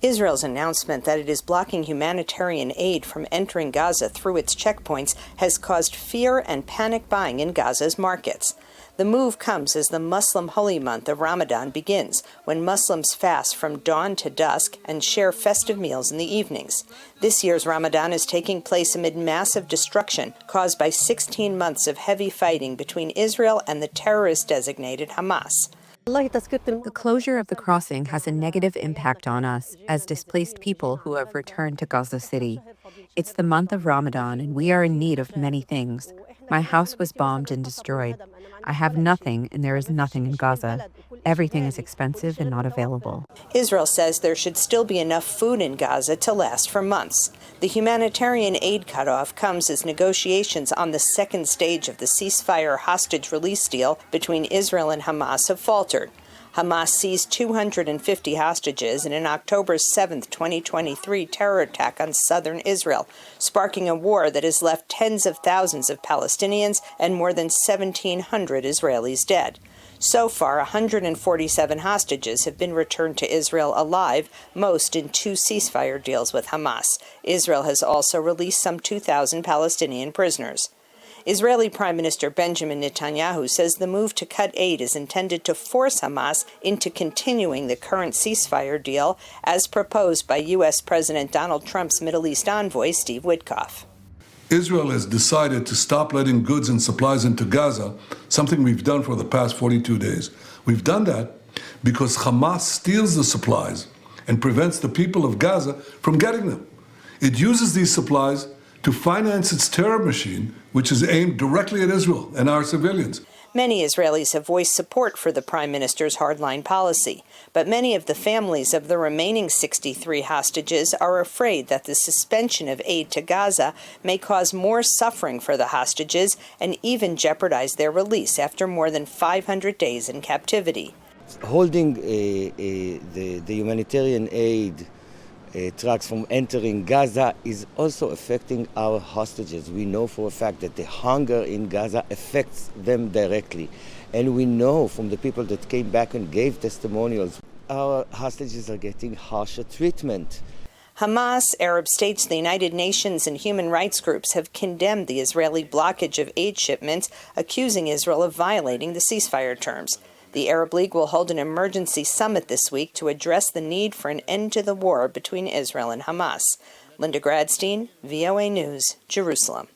Israel's announcement that it is blocking humanitarian aid from entering Gaza through its checkpoints has caused fear and panic buying in Gaza's markets. The move comes as the Muslim holy month of Ramadan begins, when Muslims fast from dawn to dusk and share festive meals in the evenings. This year's Ramadan is taking place amid massive destruction caused by 16 months of heavy fighting between Israel and the terrorist-designated Hamas. The closure of the crossing has a negative impact on us as displaced people who have returned to Gaza City. It's the month of Ramadan, and we are in need of many things. My house was bombed and destroyed. I have nothing, and there is nothing in Gaza. Everything is expensive and not available. Israel says there should still be enough food in Gaza to last for months. The humanitarian aid cutoff comes as negotiations on the second stage of the ceasefire hostage release deal between Israel and Hamas have faltered. Hamas seized 250 hostages in an October 7, 2023 terror attack on southern Israel, sparking a war that has left tens of thousands of Palestinians and more than 1,700 Israelis dead. So far, 147 hostages have been returned to Israel alive, most in 2 ceasefire deals with Hamas. Israel has also released some 2,000 Palestinian prisoners. Israeli Prime Minister Benjamin Netanyahu says the move to cut aid is intended to force Hamas into continuing the current ceasefire deal as proposed by U.S. President Donald Trump's Middle East envoy, Steve Witkoff. Israel has decided to stop letting goods and supplies into Gaza, something we've done for the past 42 days. We've done that because Hamas steals the supplies and prevents the people of Gaza from getting them. It uses these supplies to finance its terror machine, which is aimed directly at Israel and our civilians. Many Israelis have voiced support for the Prime Minister's hardline policy, but many of the families of the remaining 63 hostages are afraid that the suspension of aid to Gaza may cause more suffering for the hostages and even jeopardize their release after more than 500 days in captivity. Holding the humanitarian aid trucks from entering Gaza is also affecting our hostages. We know for a fact that the hunger in Gaza affects them directly. And we know from the people that came back and gave testimonials, our hostages are getting harsher treatment. Hamas, Arab states, the United Nations, and human rights groups have condemned the Israeli blockage of aid shipments, accusing Israel of violating the ceasefire terms. The Arab League will hold an emergency summit this week to address the need for an end to the war between Israel and Hamas. Linda Gradstein, VOA News, Jerusalem.